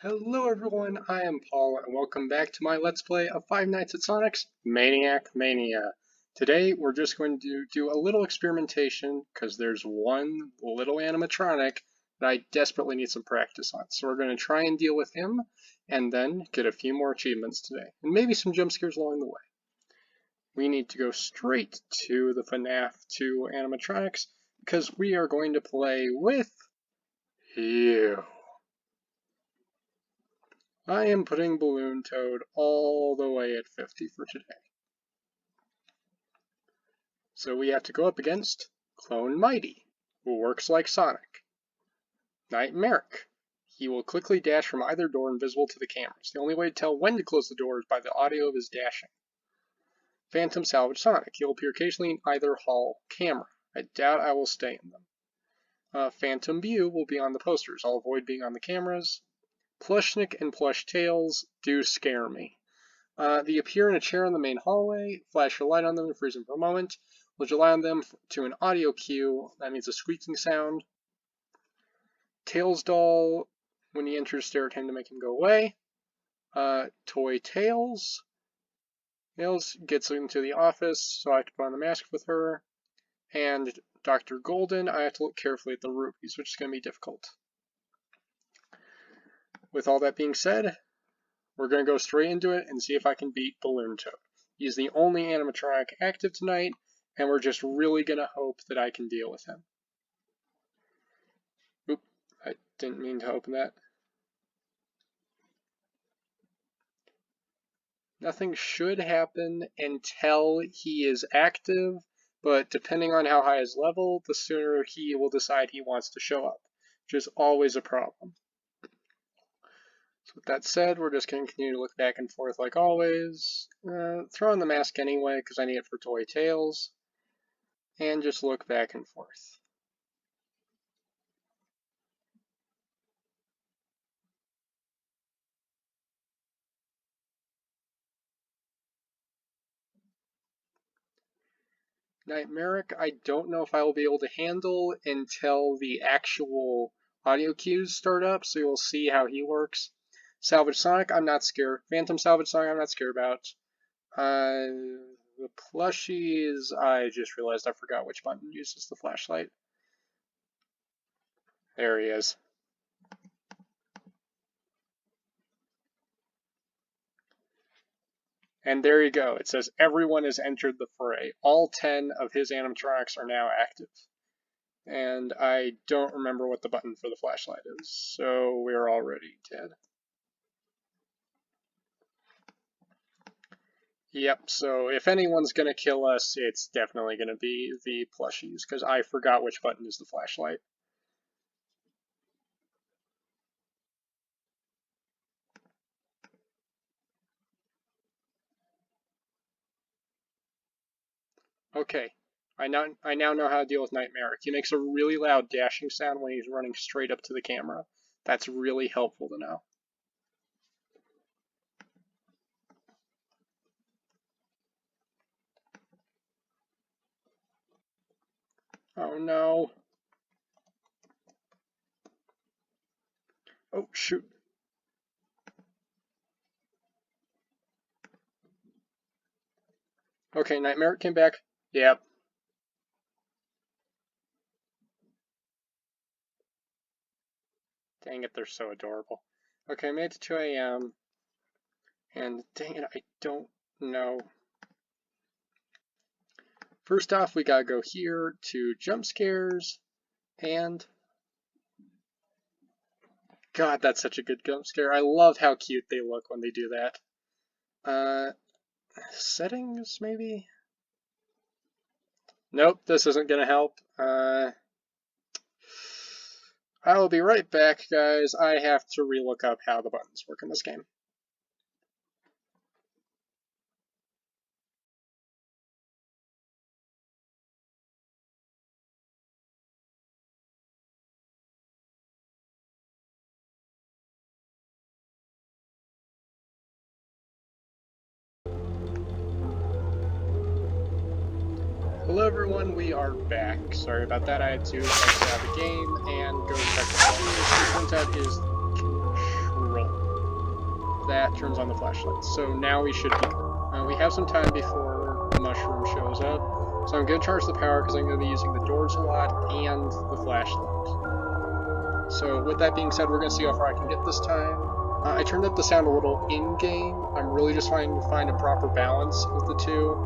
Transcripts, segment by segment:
Hello everyone, I am Paul and welcome back to my Let's Play of Five Nights at Sonic's Maniac Mania. Today we're just going to do a little experimentation because there's one little animatronic that I desperately need some practice on. So we're going to try and deal with him and then get a few more achievements today and maybe some jump scares along the way. We need to go straight to the FNAF 2 animatronics because we are going to play with you. I am putting Balloon Toad all the way at 50 for today. So we have to go up against Clone Mighty, who works like Sonic. Maniac. He will quickly dash from either door invisible to the cameras. The only way to tell when to close the door is by the audio of his dashing. Phantom Salvage Sonic. He will appear occasionally in either hall camera. I doubt I will stay in them. Phantom View will be on the posters. I'll avoid being on the cameras. Plushnik and Plush Tails do scare me. They appear in a chair in the main hallway. Flash your light on them and freeze them for a moment. We'll rely on them to an audio cue. That means a squeaking sound. Tails doll, when he enters, stare at him to make him go away. Toy Tails. Tails gets into the office, so I have to put on the mask with her. And Dr. Golden, I have to look carefully at the rubies, which is going to be difficult. With all that being said, we're going to go straight into it and see if I can beat Balloon Toad. He's the only animatronic active tonight, and we're just really going to hope that I can deal with him. Oop, I didn't mean to open that. Nothing should happen until he is active, but depending on how high his level, the sooner he will decide he wants to show up, which is always a problem. So with that said, we're just going to continue to look back and forth like always. Throw on the mask anyway, because I need it for Toy Tails. And just look back and forth. Nightmaric, I don't know if I will be able to handle until the actual audio cues start up, so you'll see how he works. Salvage Sonic, I'm not scared. Phantom Salvage Sonic, I'm not scared about. The plushies, I just realized I forgot which button uses the flashlight. There he is. And there you go. It says everyone has entered the fray. All 10 of his animatronics are now active. And I don't remember what the button for the flashlight is, so we're already dead. Yep, so if anyone's going to kill us, it's definitely going to be the plushies, because I forgot which button is the flashlight. Okay, I now know how to deal with Nightmare. He makes a really loud dashing sound when he's running straight up to the camera. That's really helpful to know. Oh no. Oh shoot. Okay, Nightmare came back. Yep. Dang it, they're so adorable. Okay, I made it to 2 a.m. And dang it, I don't know. First off, we gotta go here to jump scares, and God, that's such a good jump scare. I love how cute they look when they do that. Settings, maybe? Nope, this isn't gonna help. I will be right back, guys. I have to relook up how the buttons work in this game. Hello everyone, we are back. Sorry about that, I had to exit out of the game and go check the buttons. It turns out is control. that turns on the flashlight. So now we should be good. We have some time before the mushroom shows up. So I'm going to charge the power because I'm going to be using the doors a lot and the flashlight. So with that being said, we're going to see how far I can get this time. I turned up the sound a little in-game. I'm really just trying to find a proper balance of the two.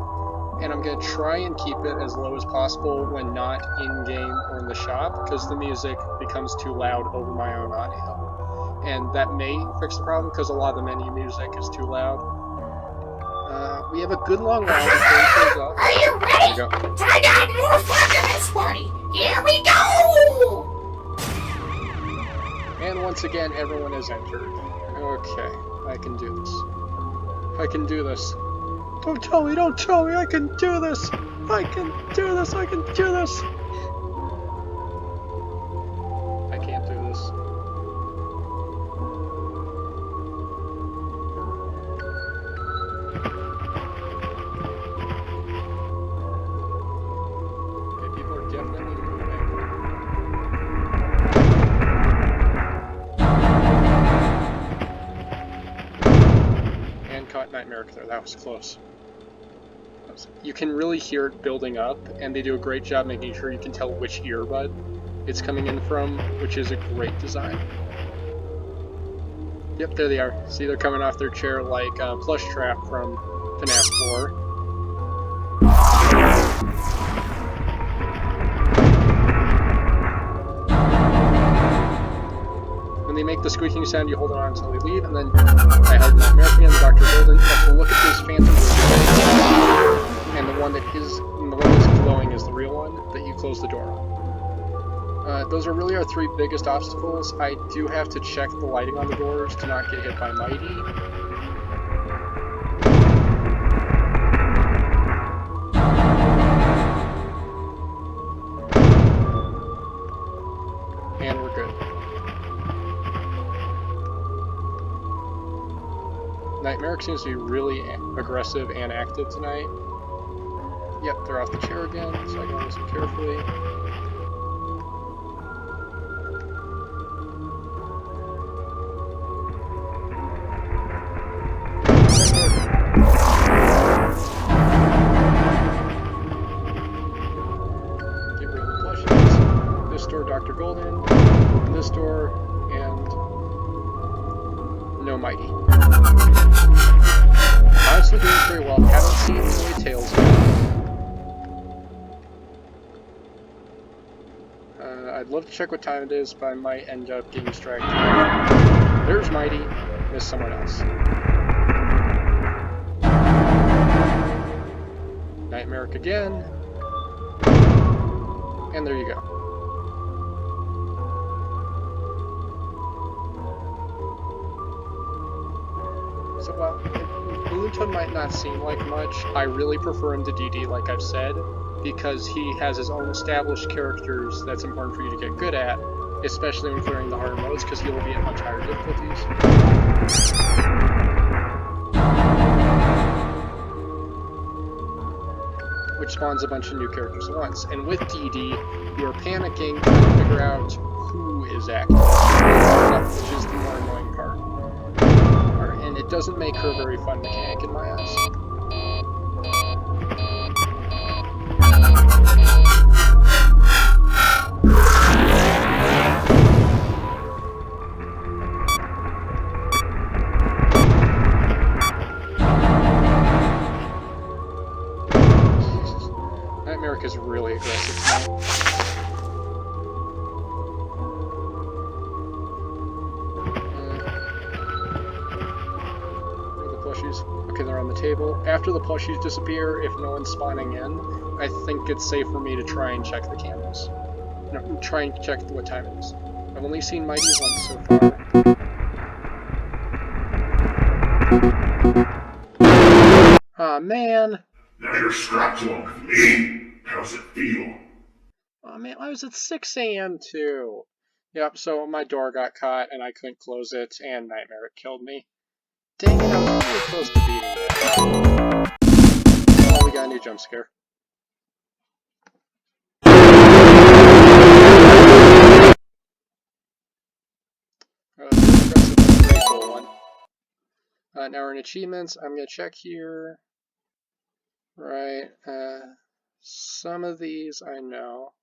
And I'm going to try and keep it as low as possible when not in-game or in the shop, because the music becomes too loud over my own audio. And that may fix the problem, because a lot of the menu music is too loud. We have a good long round before he shows up. Are you ready? Turn on more fun to this party! Here we go! And once again, everyone has entered. Okay, I can do this. I can do this. Don't tell me, I can do this! I can do this, I can do this! I can't do this. Okay, people are definitely moving. And caught Nightmare there, that was close. You can really hear it building up, and they do a great job making sure you can tell which earbud it's coming in from, which is a great design. Yep, there they are. See, they're coming off their chair like Plush Trap from FNAF 4. When they make the squeaking sound, you hold it on until they leave, and then I held Nightmare again, Dr. Golden. Also, look at this phantom. And the one that's glowing is the real one that you close the door on. Those are really our three biggest obstacles. I do have to check the lighting on the doors to not get hit by Mighty. And we're good. Nightmare seems to be really aggressive and active tonight. Yep, they're off the chair again, so I gotta listen carefully. Get rid of the plushies. This door, Dr. Golden. This door, and no Mighty. Honestly doing pretty well. Haven't seen any tails yet. I'd love to check what time it is, but I might end up getting distracted. There's Mighty. Missed someone else. Nightmare again. And there you go. So while Balloon Toad might not seem like much, I really prefer him to DD, like I've said, because he has his own established characters that's important for you to get good at, especially when clearing the harder modes, because he will be at much higher difficulties. Which spawns a bunch of new characters at once. And with DD, you are panicking, trying to figure out who is active, which is the more annoying part. And it doesn't make her a very fun mechanic in my eyes. Nightmare is really aggressive now. Okay, they're on the table. After the plushies disappear, if no one's spawning in, I think it's safe for me to try and check the candles. No, try and check what time it is. I've only seen Mighty once so far. Aw, man! Now you're strapped along with me? How's it feel? Aw, man, I was at 6 AM too. Yep, so my door got caught and I couldn't close it, and Nightmare killed me. Dang it, I was really close to beating it. Oh, we got a new jump scare. That's a pretty cool one. Now we're in achievements. I'm going to check here. Right. Some of these I know.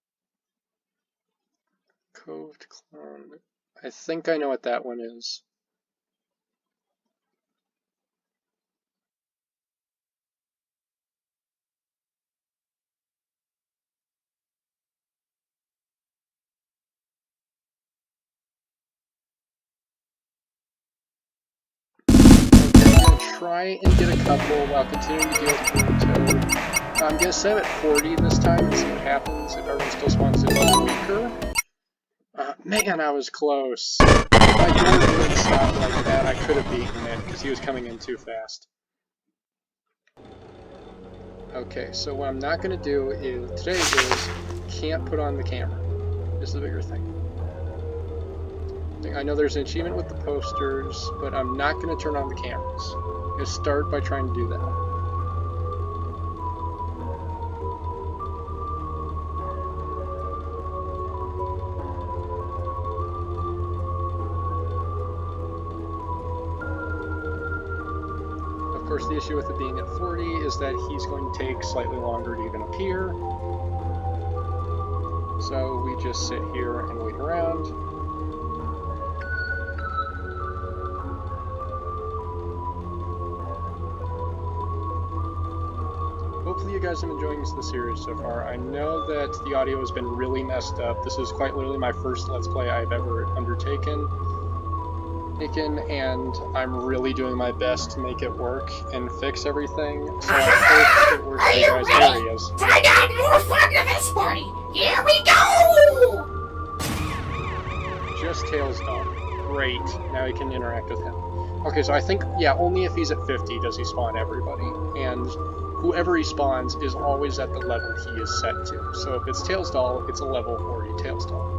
Coved clone. I think I know what that one is. Try and get a couple while continuing to deal with Green Toad. I'm going to set it at 40 this time and see what happens if everyone still spawns in weaker. Man, I was close. If my door wouldn't stop like that, I could have beaten it because he was coming in too fast. Okay, so what I'm not going to do is, today is, can't put on the camera. This is the bigger thing. I know there's an achievement with the posters, but I'm not going to turn on the cameras. I'm going to start by trying to do that. Of course, the issue with it being at 40 is that he's going to take slightly longer to even appear. So we just sit here and wait around. Hopefully you guys have been enjoying the series so far. I know that the audio has been really messed up. This is quite literally my first Let's Play I've ever undertaken. And I'm really doing my best to make it work and fix everything. So I hope it works for you guys. There he is. Time to have more fun at this party! Here we go! Just Tails Dog. Great. Now we can interact with him. Okay, so I think, yeah, only if he's at 50 does he spawn everybody. And whoever he spawns is always at the level he is set to. So if it's Tails Doll, it's a level 40 Tails Doll.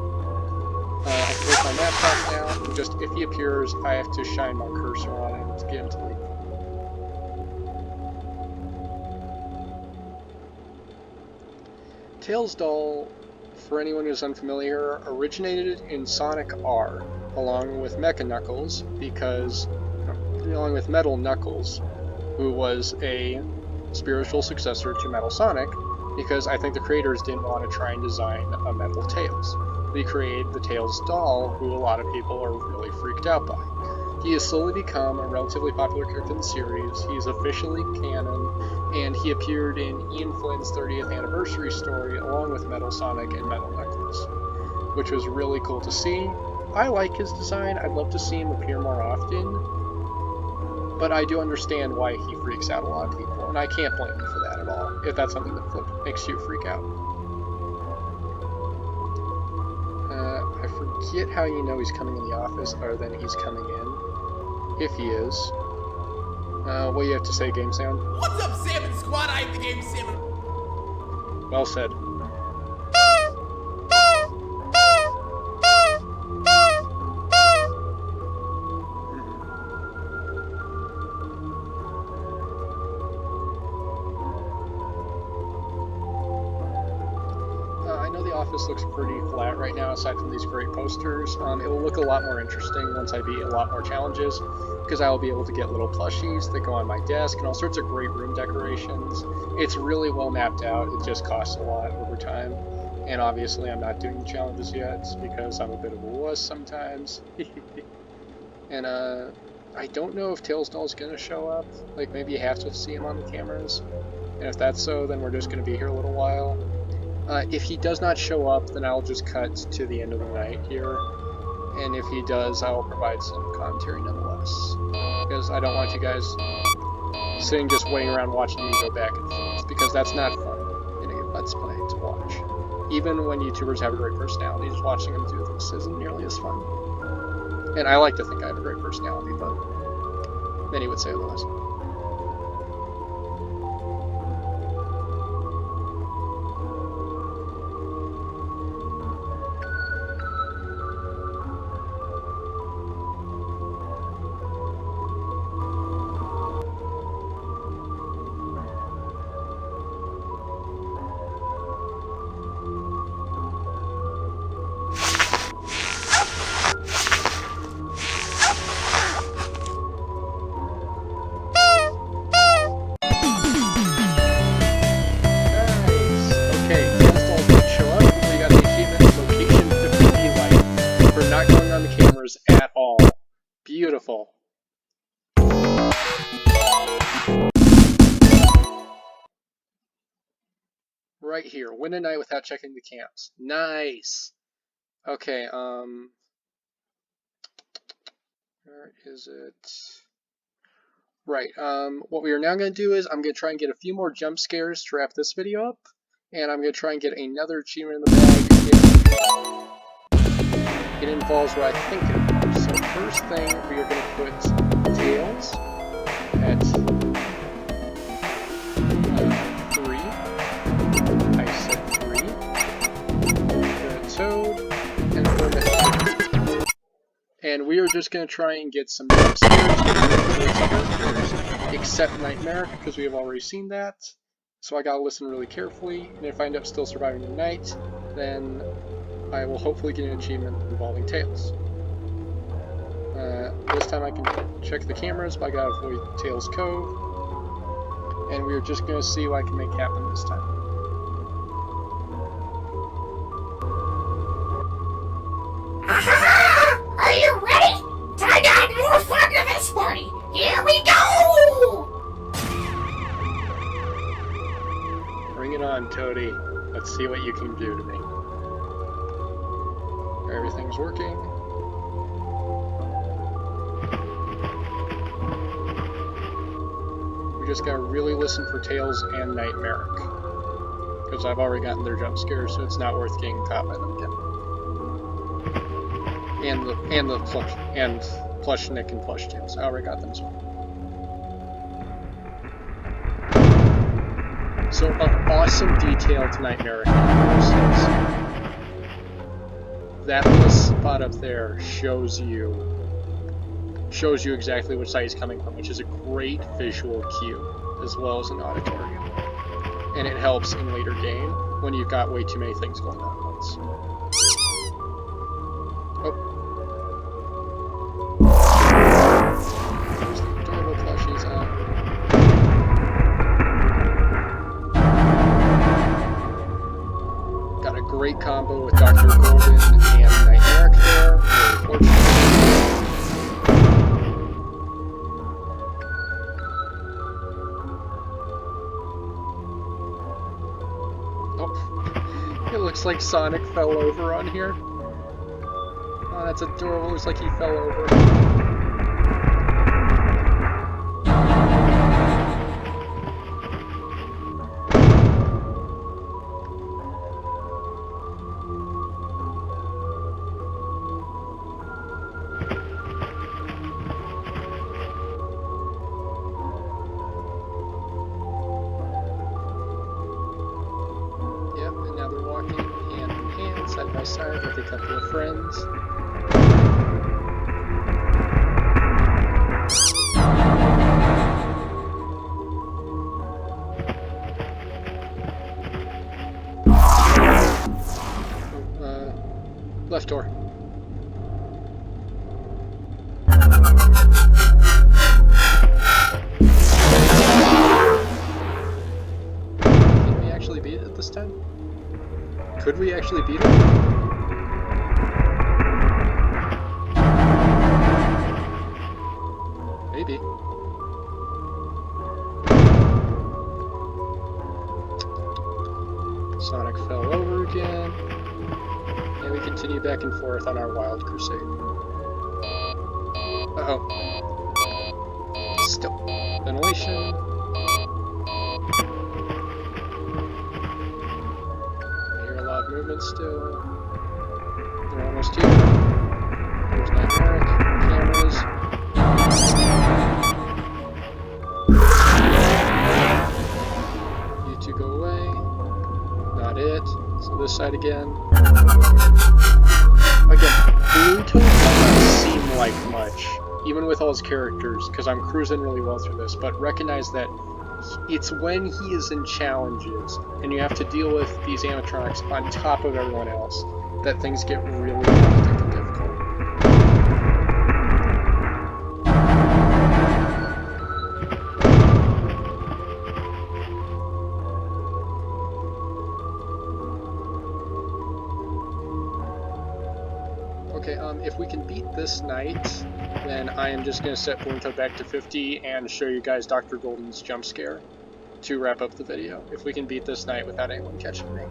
I can close my map back now, and just if he appears, I have to shine my cursor on him to get him to leave. Tails Doll, for anyone who's unfamiliar, originated in Sonic R, along with Mecha Knuckles, along with Metal Knuckles, who was a spiritual successor to Metal Sonic, because I think the creators didn't want to try and design a Metal Tails. They created the Tails Doll, who a lot of people are really freaked out by. He has slowly become a relatively popular character in the series. He's officially canon, and he appeared in Ian Flynn's 30th anniversary story along with Metal Sonic and Metal Knuckles, which was really cool to see. I like his design. I'd love to see him appear more often, but I do understand why he freaks out a lot of people, and I can't blame him for that at all, if that's something that makes you freak out. I forget how you know he's coming in the office, other than he's coming in. If he is. What do you have to say, Game Sound? What's up, Salmon Squad? I am the Game Salmon. Well said. Office looks pretty flat right now, aside from these great posters. It will look a lot more interesting once I beat a lot more challenges, because I will be able to get little plushies that go on my desk and all sorts of great room decorations. It's really well mapped out. It just costs a lot over time, and obviously I'm not doing the challenges yet because I'm a bit of a wuss sometimes. And I don't know if Tails Doll's gonna show up. Like, maybe you have to see him on the cameras, and if that's so, then we're just gonna be here a little while. If he does not show up, then I'll just cut to the end of the night here, and if he does, I'll provide some commentary nonetheless, because I don't want you guys sitting just waiting around watching me go back and forth, because that's not fun in a Let's Play to watch. Even when YouTubers have a great personality, just watching them do this isn't nearly as fun. And I like to think I have a great personality, but many would say otherwise. Beautiful. Right here. Win a night without checking the cams. Nice. Okay, where is it? Right, what we are now going to do is I'm going to try and get a few more jump scares to wrap this video up, and I'm going to try and get another achievement in the bag. It involves what I think it is. So first thing, we are going to put tails at 3. I said 3. The toad, and hermit. And we are just going to try and get some jump scares except Nightmare, because we have already seen that. So I gotta listen really carefully, and if I end up still surviving the night, then I will hopefully get an achievement involving Tails. This time I can check the cameras, but I gotta avoid Tails Cove. And we're just gonna see what I can make happen this time. Are you ready? Time to have more fun to this party. Here we go! Bring it on, Toady. Let's see what you can do to me. Everything's working. We just gotta really listen for Tails and Nightmare, because I've already gotten their jump scares, so it's not worth getting caught by them again. And the plush Nick and plush Tails. I already got them as well. So an awesome detail to Nightmare is that little spot up there shows you exactly which side he's coming from, which is a great visual cue as well as an auditory. And it helps in later game when you've got way too many things going on at once. Oh. There's the adorable plushies out. Got a great combo with Dr. Golden and Nightmare there. Really fortunate. Oh, it looks like Sonic fell over on here. Oh, that's adorable. Looks like he fell over. Side with a couple of friends. Left door. Can we actually beat it this time? Could we actually beat it? Maybe. Sonic fell over again. And we continue back and forth on our wild crusade. Uh-oh. Still. Ventilation. I hear a lot of movement still. They're almost here. There's Maniac. Cameras. You two go away. Not it. So this side again. Again, Blue Toad doesn't seem like much, even with all his characters, because I'm cruising really well through this, but recognize that it's when he is in challenges, and you have to deal with these animatronics on top of everyone else, that things get really hectic and difficult. Okay, if we can beat this night, then I am just going to set Blinko back to 50 and show you guys Dr. Golden's jump scare to wrap up the video. If we can beat this night without anyone catching me.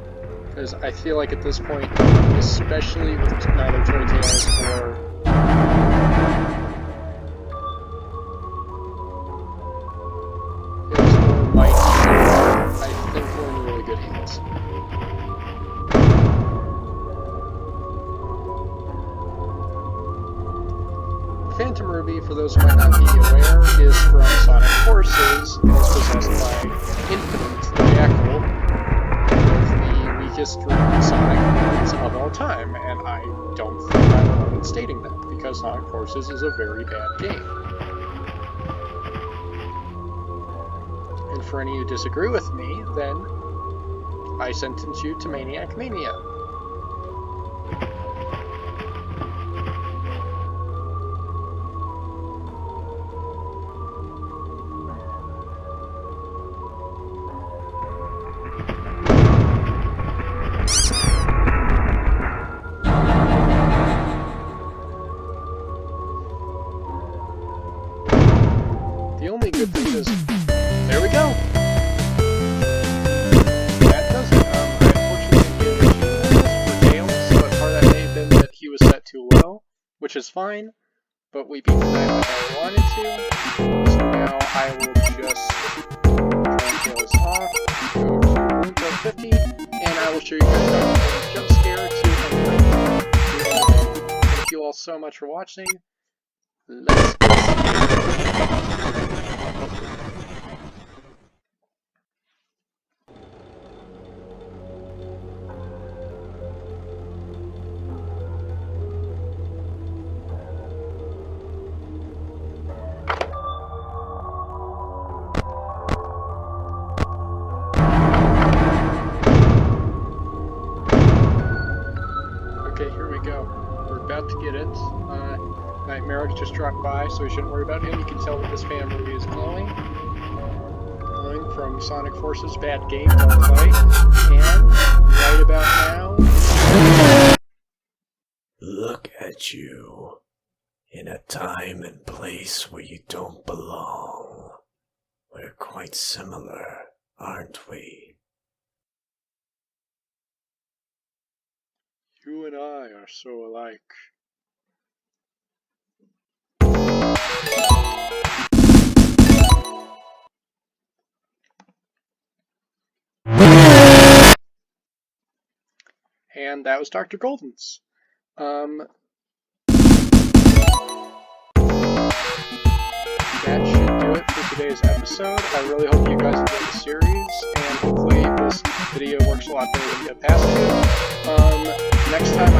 Because I feel like at this point, especially with neither Toy Tales or Mike, I think we're in really good hands. Phantom Ruby, for those who might not be aware, is from Sonic Forces and is possessed by Infinite, the Jackal, one of the weakest Sonic villains of all time, and I don't think I'm alone in stating that, because Sonic Forces is a very bad game. And for any who disagree with me, then I sentence you to Maniac Mania. The only good thing is, there we go! That does it. I unfortunately didn't get achievements for Tails, but part of that may have been that he was set too low, which is fine, but we beat the night like I wanted to, so now I will just turn Tails off, go to Blinko 50, and I will show you guys how to jump scare to end it. Thank you all so much for watching. Let's go. Okay, here we go. We're about to get it. Nightmare just dropped by, so we shouldn't worry about him. You can tell that this fan movie is glowing. Glowing from Sonic Forces, bad game, don't play. And right about now... Look at you. In a time and place where you don't belong. We're quite similar, aren't we? You and I are so alike. And that was Dr. Golden's. That should do it for today's episode. I really hope you guys enjoyed the series, and hopefully this video works a lot better than the past two. Next time